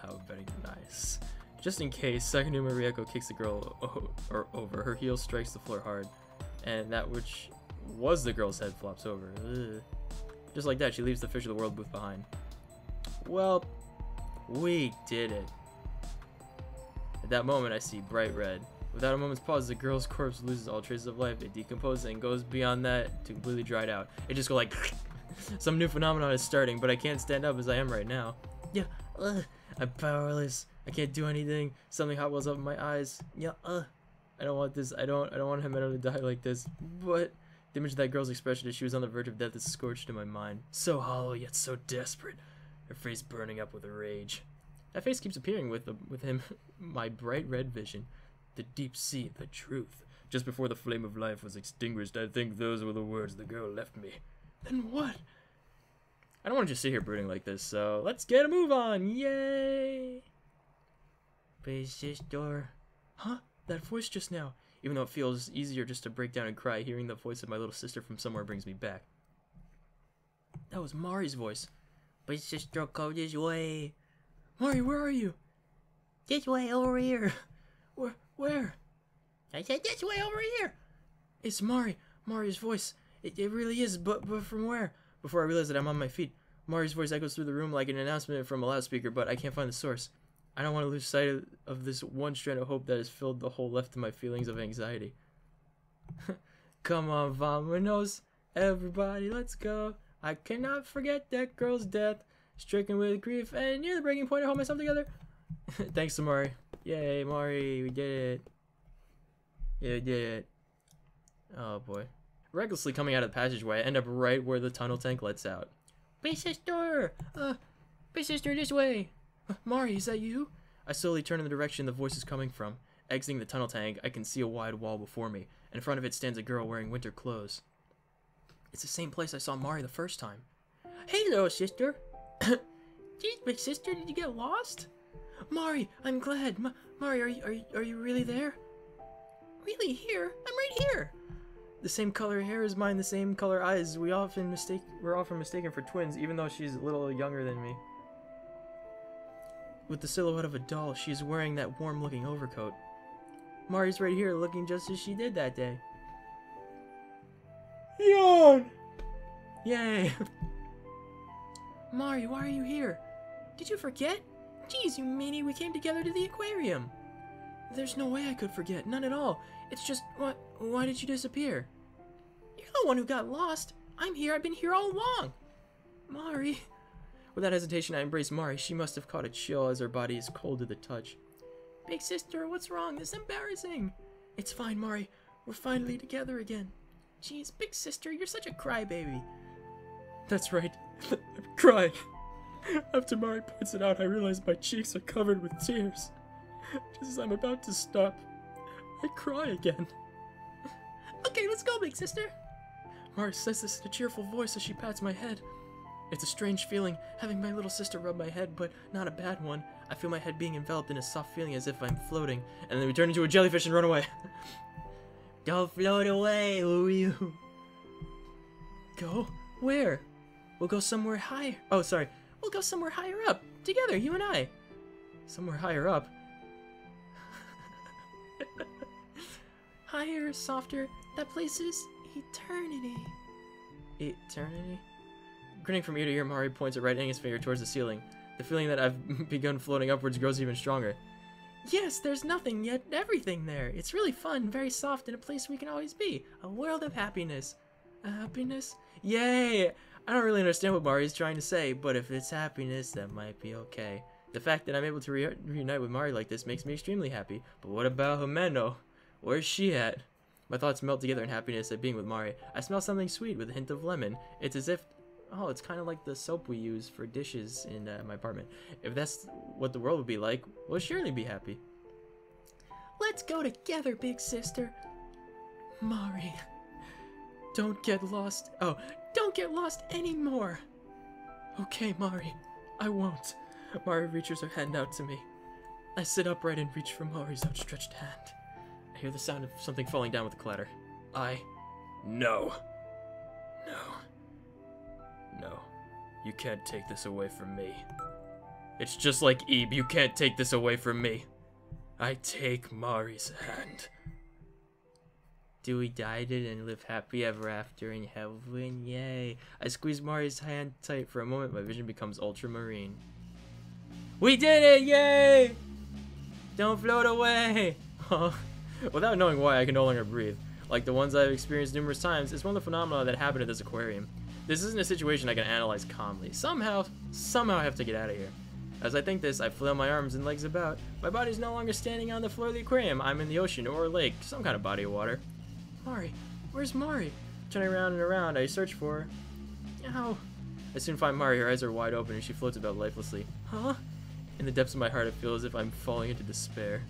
how very nice. Just in case, Saganuma Ryoko kicks the girl over, her heel strikes the floor hard, and that which was the girl's head flops over. Ugh. Just like that, she leaves the Fish of the World booth behind. Well, we did it. At that moment, I see bright red. Without a moment's pause, the girl's corpse loses all traces of life. It decomposes and goes beyond that to completely dried out. It just goes like... Some new phenomenon is starting, but I can't stand up as I am right now. Yeah, I'm powerless. I can't do anything. Something hot wells up in my eyes. Yeah, I don't want this. I don't want Himeno to die like this. But the image of that girl's expression as she was on the verge of death is scorched in my mind. So hollow, yet so desperate. Her face burning up with rage. That face keeps appearing with him. My bright red vision. The deep sea, the truth. Just before the flame of life was extinguished, I think those were the words the girl left me. Then what? I don't want to just sit here brooding like this, so let's get a move on. Yay! Big sister. Huh? That voice just now. Even though it feels easier just to break down and cry, hearing the voice of my little sister from somewhere brings me back. That was Mari's voice. Big sister, go this way. Mari, where are you? This way, over here. Where? I said this way, over here. It's Mari's voice. It really is, but from where? Before I realize that I'm on my feet, Mari's voice echoes through the room like an announcement from a loudspeaker, but I can't find the source. I don't want to lose sight of this one strand of hope that has filled the hole left to my feelings of anxiety. Come on, vamonos. Everybody, let's go. I cannot forget that girl's death. Stricken with grief and near the breaking point, I hold myself together. Thanks to Mari. Yay, Mari, we did it. Yeah, we did it. Oh boy. Recklessly coming out of the passageway, I end up right where the tunnel tank lets out. Big sister! Big sister, this way! Mari, is that you? I slowly turn in the direction the voice is coming from. Exiting the tunnel tank, I can see a wide wall before me. In front of it stands a girl wearing winter clothes. It's the same place I saw Mari the first time. Hey, little sister! Geez, big sister, did you get lost? Mari, I'm glad. Mari, are you really there? Really here? I'm right here! The same color hair as mine, the same color eyes. We're often mistaken for twins, even though she's a little younger than me. With the silhouette of a doll, she is wearing that warm-looking overcoat. Mari's right here looking just as she did that day. Yawn! Yay! Mari, why are you here? Did you forget? Jeez, you meanie, we came together to the aquarium. There's no way I could forget, none at all. It's just, why did you disappear? You're the one who got lost. I'm here, I've been here all along. Mari. Without hesitation, I embraced Mari. She must have caught a chill as her body is cold to the touch. Big sister, what's wrong? This is embarrassing. It's fine, Mari. We're finally together again. Jeez, big sister, you're such a crybaby. That's right. I'm crying. After Mari points it out, I realize my cheeks are covered with tears. Just as I'm about to stop, I cry again. Okay, let's go, big sister. Mari says this in a cheerful voice as she pats my head. It's a strange feeling, having my little sister rub my head, but not a bad one. I feel my head being enveloped in a soft feeling as if I'm floating, and then we turn into a jellyfish and run away. Don't float away, who are you? Go? Where? We'll go somewhere higher. Oh, sorry. We'll go somewhere higher up. Together, you and I. Somewhere higher up. Higher, softer. That place is eternity. Eternity? Grinning from ear to ear, Mari points a right angel's finger towards the ceiling. The feeling that I've begun floating upwards grows even stronger. Yes, there's nothing, yet everything there. It's really fun, very soft, and a place we can always be. A world of happiness. Happiness? Yay! I don't really understand what Mari is trying to say, but if it's happiness, that might be okay. The fact that I'm able to reunite with Mari like this makes me extremely happy. But what about Himeno? Where's she at? My thoughts melt together in happiness at being with Mari. I smell something sweet with a hint of lemon. It's as if... Oh, it's kind of like the soap we use for dishes in my apartment. If that's what the world would be like, we'll surely be happy. Let's go together, big sister. Mari. Don't get lost. Oh, don't get lost anymore. Okay, Mari. I won't. Mari reaches her hand out to me. I sit upright and reach for Mari's outstretched hand. I hear the sound of something falling down with a clatter. No. No. You can't take this away from me. It's just like Ebe, you can't take this away from me. I take Mari's hand. Do we died it and live happy ever after in heaven? Yay. I squeeze Mari's hand tight. For a moment, my vision becomes ultramarine. We did it! Yay! Don't float away! Without knowing why, I can no longer breathe. Like the ones I've experienced numerous times, it's one of the phenomena that happen at this aquarium. This isn't a situation I can analyze calmly. Somehow I have to get out of here. As I think this, I flail my arms and legs about. My body's no longer standing on the floor of the aquarium. I'm in the ocean or a lake, some kind of body of water. Mari, where's Mari? Turning around and around, I search for her. Ow. I soon find Mari. Her eyes are wide open and she floats about lifelessly. Huh? In the depths of my heart, I feel as if I'm falling into despair.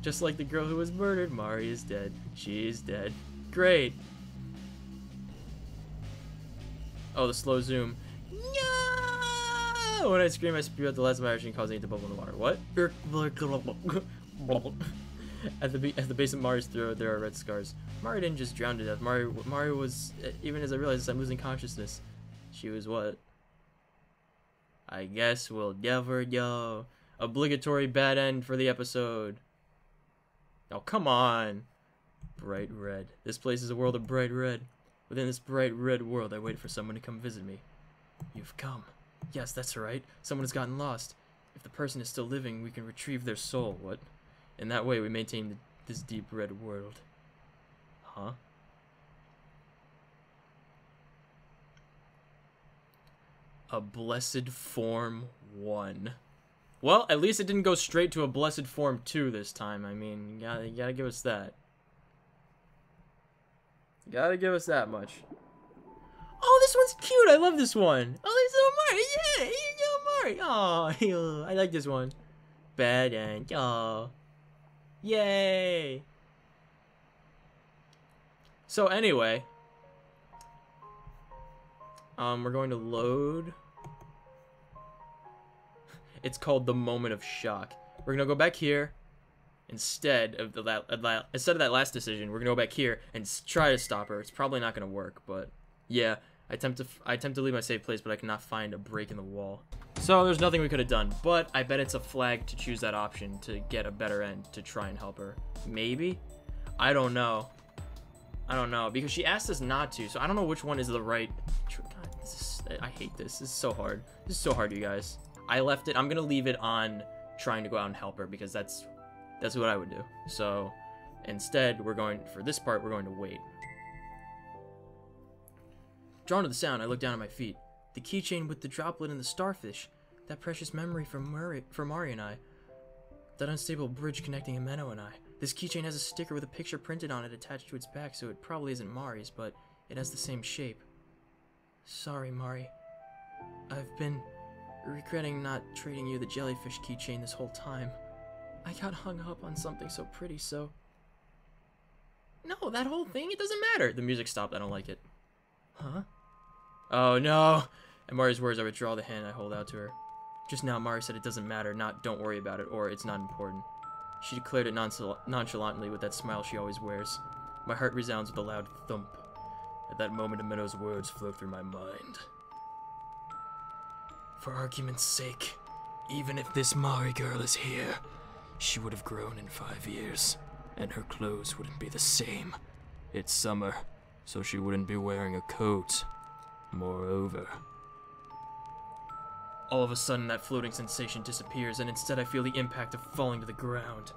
Just like the girl who was murdered, Mari is dead. She is dead. Great. Oh, the slow zoom. No! When I scream, I spew out the last of my ocean, causing it to bubble in the water. What? At the base of Mari's throat, there are red scars. Mari didn't just drown to death. Mari was, even as I realized this, I'm losing consciousness. She was what? I guess we'll never know. Obligatory bad end for the episode. Oh, come on. Bright red. This place is a world of bright red. Within this bright red world, I wait for someone to come visit me. You've come. Yes, that's right. Someone has gotten lost. If the person is still living, we can retrieve their soul. What? In that way, we maintain this deep red world. Huh? A Blessed Form 1. Well, at least it didn't go straight to a Blessed Form 2 this time. I mean, you gotta give us that. Gotta give us that much. Oh, this one's cute. I love this one. Oh, there's little Mari. Yeah, Mari. Oh, I like this one. Bad end. Oh. Yay. So anyway, we're going to load. It's called the Moment of Shock. We're gonna go back here. Instead of that last decision, we're gonna go back here and try to stop her. It's probably not gonna work, but yeah, I attempt to leave my safe place, but I cannot find a break in the wall. So there's nothing we could have done, but I bet it's a flag to choose that option to get a better end to try and help her. Maybe? I don't know. I don't know, because she asked us not to, so I don't know which one is the right... God, I hate this. This is so hard. This is so hard, you guys. I left it. I'm going to leave it on trying to go out and help her, because that's what I would do. So instead, for this part, we're going to wait. Drawn to the sound, I look down at my feet. The keychain with the droplet and the starfish. That precious memory for Mari and I. That unstable bridge connecting Ameno and I. This keychain has a sticker with a picture printed on it attached to its back, so it probably isn't Mari's, but it has the same shape. Sorry, Mari. I've been regretting not trading you the jellyfish keychain this whole time. I got hung up on something so pretty, so... No, that whole thing, it doesn't matter. The music stopped, I don't like it. Huh? Oh no! At Mari's words, I withdraw the hand I hold out to her. Just now, Mari said it doesn't matter, not don't worry about it, or it's not important. She declared it nonchalantly with that smile she always wears. My heart resounds with a loud thump. At that moment, Ameno's words flow through my mind. For argument's sake, even if this Mari girl is here, she would have grown in 5 years, and her clothes wouldn't be the same. It's summer, so she wouldn't be wearing a coat. Moreover... All of a sudden, that floating sensation disappears, and instead I feel the impact of falling to the ground.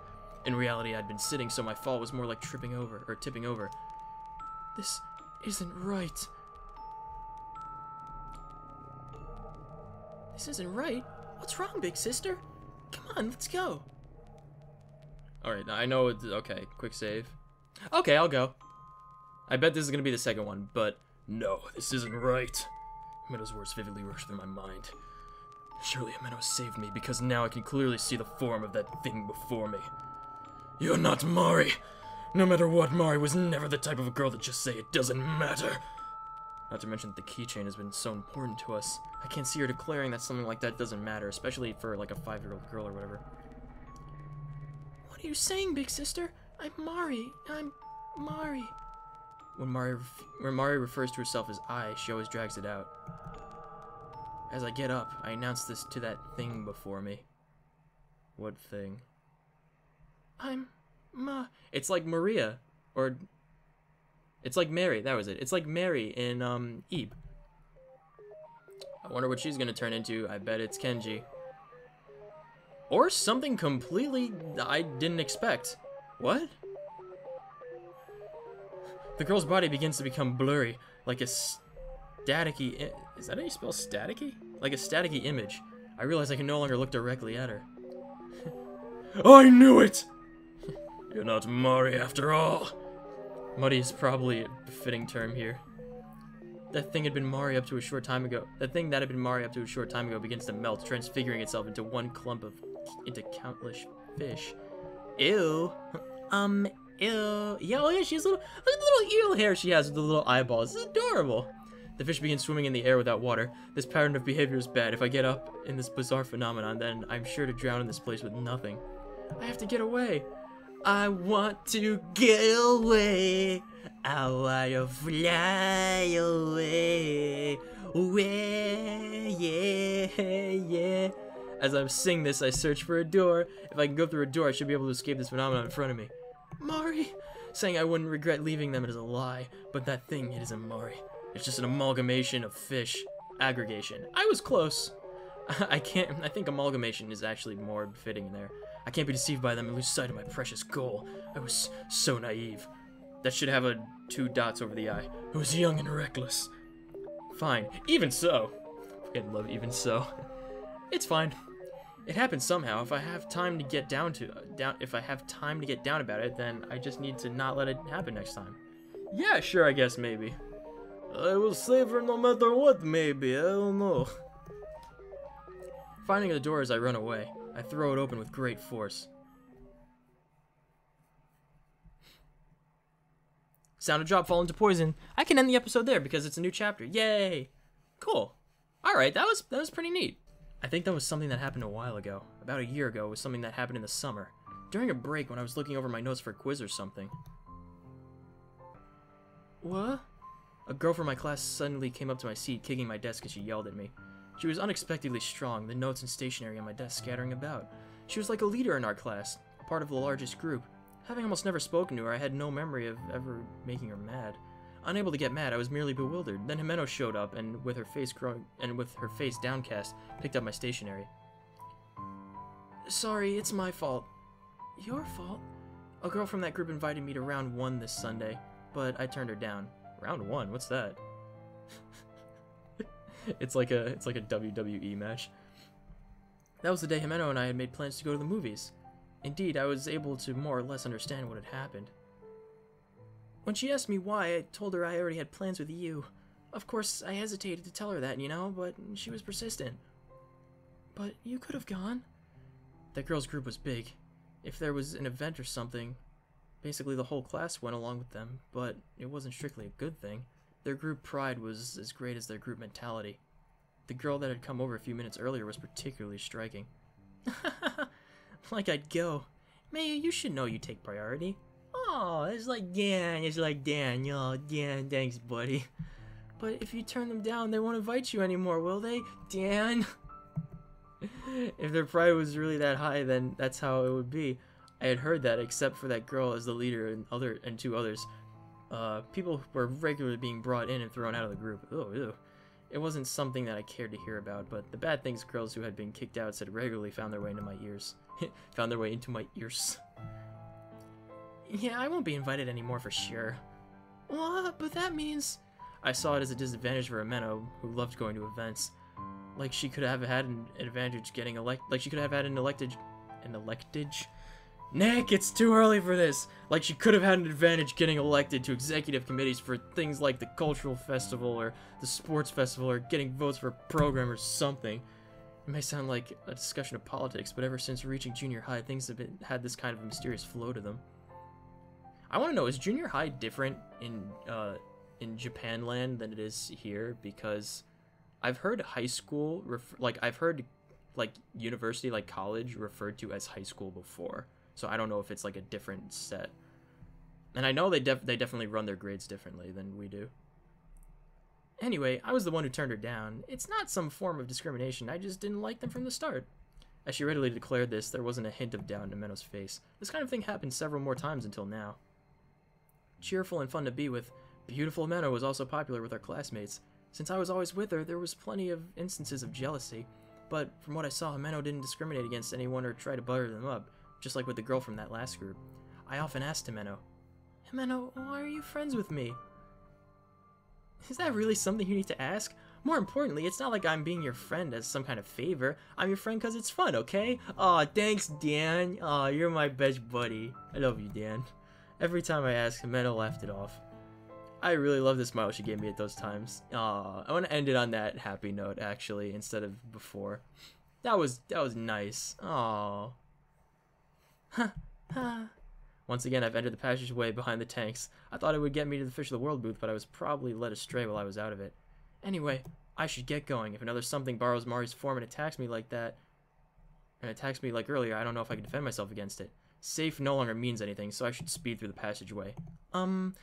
In reality, I'd been sitting, so my fall was more like tipping over. This isn't right. This isn't right? What's wrong, big sister? Come on, let's go. Alright, I know it's... Okay, quick save. Okay, I'll go. I bet this is gonna be the second one, but... No, this isn't right. Ameno's words vividly rush through my mind. Surely Ameno saved me, because now I can clearly see the form of that thing before me. You're not Mari! No matter what, Mari was never the type of a girl to just say it doesn't matter. Not to mention that the keychain has been so important to us. I can't see her declaring that something like that doesn't matter, especially for like a 5-year-old girl or whatever. What are you saying, big sister? I'm Mari. I'm Mari. When Mari refers to herself as I, she always drags it out. As I get up, I announce this to that thing before me. What thing? I'm It's like Maria, or... It's like Mary, that was it. It's like Mary in, Ebe. I wonder what she's gonna turn into. I bet it's Kenji. Or something completely I didn't expect. What? The girl's body begins to become blurry, like a staticky... Is that how you spell staticky? Like a staticky image. I realize I can no longer look directly at her. I knew it! You're not Mari after all. Muddy is probably a befitting term here. That thing had been Mari up to a short time ago. That thing that had been Mari up to a short time ago begins to melt, transfiguring itself into into countless fish. Ew. Ew. Yeah, oh yeah, she has look at the little eel hair she has with the little eyeballs. This is adorable. The fish begins swimming in the air without water. This pattern of behavior is bad. If I get up in this bizarre phenomenon, then I'm sure to drown in this place with nothing. I have to get away. I want to get away. I want to fly away. Away, yeah. As I sing this, I search for a door. If I can go through a door, I should be able to escape this phenomenon in front of me. Mari! Saying I wouldn't regret leaving them is a lie, but that thing, it isn't Mari. It's just an amalgamation of fish. Aggregation. I was close. I think amalgamation is actually more befitting in there. I can't be deceived by them and lose sight of my precious goal. I was so naive. That should have 2 dots over the I. I was young and reckless. Fine. Even so. I love even so. It's fine. It happened somehow. If I have time to get down about it, then I just need to not let it happen next time. Yeah, sure, I guess maybe. I will save her no matter what, maybe. I don't know. Finding the door as I run away, I throw it open with great force. Sound a drop fall into poison. I can end the episode there because it's a new chapter. Yay! Cool. Alright, that was pretty neat. I think that was something that happened a while ago. About a year ago, it was something that happened in the summer. During a break when I was looking over my notes for a quiz or something. What? A girl from my class suddenly came up to my seat, kicking my desk as she yelled at me. She was unexpectedly strong, the notes and stationery on my desk scattering about. She was like a leader in our class, a part of the largest group. Having almost never spoken to her, I had no memory of ever making her mad. Unable to get mad, I was merely bewildered. Then Himeno showed up, and with her face downcast, picked up my stationery. Sorry, it's my fault. Your fault? A girl from that group invited me to round 1 this Sunday, but I turned her down. Round 1? What's that? It's like a WWE match. That was the day Himeno and I had made plans to go to the movies. Indeed, I was able to more or less understand what had happened. When she asked me why, I told her I already had plans with you. Of course, I hesitated to tell her that, you know, but she was persistent. But you could have gone. That girl's group was big. If there was an event or something, basically the whole class went along with them, but it wasn't strictly a good thing. Their group pride was as great as their group mentality. The girl that had come over a few minutes earlier was particularly striking. Like I'd go. Maya, you should know you take priority. Oh, it's like Dan. Oh, Dan, thanks, buddy. But if you turn them down, they won't invite you anymore, will they, Dan? If their pride was really that high, then that's how it would be. I had heard that, except for that girl as the leader and 2 others. People were regularly being brought in and thrown out of the group. Oh, ew. It wasn't something that I cared to hear about, but the bad things girls who had been kicked out said regularly found their way into my ears. Found their way into my ears. Yeah, I won't be invited anymore for sure. What? But that means... I saw it as a disadvantage for Himeno, who loved going to events. Like she could have had an advantage getting Like she could have had an electage. Nick, it's too early for this! Like she could have had an advantage getting elected to executive committees for things like the cultural festival or the sports festival or getting votes for a program or something. It may sound like a discussion of politics, but ever since reaching junior high, things have had this kind of a mysterious flow to them. I want to know, is junior high different in Japanland than it is here? Because I've heard high school, I've heard university, like college, referred to as high school before. So I don't know if it's like a different set. And I know they definitely run their grades differently than we do. Anyway, I was the one who turned her down. It's not some form of discrimination, I just didn't like them from the start. As she readily declared this, there wasn't a hint of doubt in Himeno's face. This kind of thing happened several more times until now. Cheerful and fun to be with, beautiful Himeno was also popular with our classmates. Since I was always with her, there was plenty of instances of jealousy. But from what I saw, Himeno didn't discriminate against anyone or try to butter them up, just like with the girl from that last group. I often asked Himeno, why are you friends with me? Is that really something you need to ask? More importantly, it's not like I'm being your friend as some kind of favor. I'm your friend because it's fun, okay? Aw, thanks, Dan. Aw, you're my best buddy. I love you, Dan. Every time I asked, Himeno laughed it off. I really love the smile she gave me at those times. Aw, I want to end it on that happy note, actually, instead of before. That was nice. Aw. Once again, I've entered the passageway behind the tanks. I thought it would get me to the Fish of the World booth, but I was probably led astray while I was out of it. Anyway, I should get going. If another something borrows Mari's form and attacks me like that, and attacks me like earlier, I don't know if I can defend myself against it. Safe no longer means anything, so I should speed through the passageway. Upon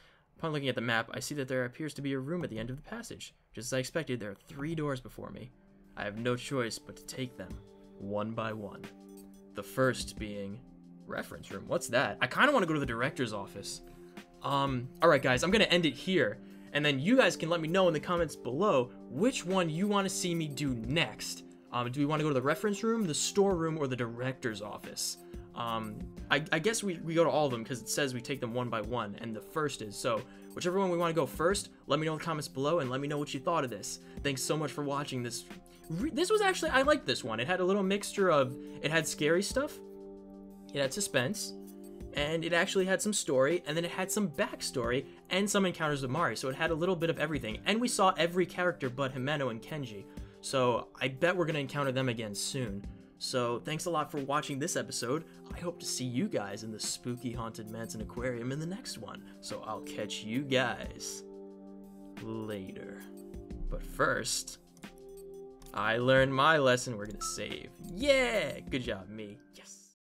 looking at the map, I see that there appears to be a room at the end of the passage. Just as I expected, there are 3 doors before me. I have no choice but to take them, one by one. The first being... reference room. What's that? I kind of want to go to the director's office. Alright guys, I'm going to end it here. And then you guys can let me know in the comments below which one you want to see me do next. Do we want to go to the reference room, the storeroom, or the director's office? I guess we go to all of them because it says we take them one by one, and the first is, so whichever one we want to go first, let me know in the comments below and let me know what you thought of this. Thanks so much for watching this. This was actually, I liked this one. It had a little mixture of, it had scary stuff, it had suspense, and it actually had some story, and then it had some backstory, and some encounters with Mari, so it had a little bit of everything, and we saw every character but Himeno and Kenji, so I bet we're going to encounter them again soon. So thanks a lot for watching this episode. I hope to see you guys in the spooky Haunted Mansion Aquarium in the next one, so I'll catch you guys later. But first, I learned my lesson. We're going to save. Yeah! Good job, me. Yes!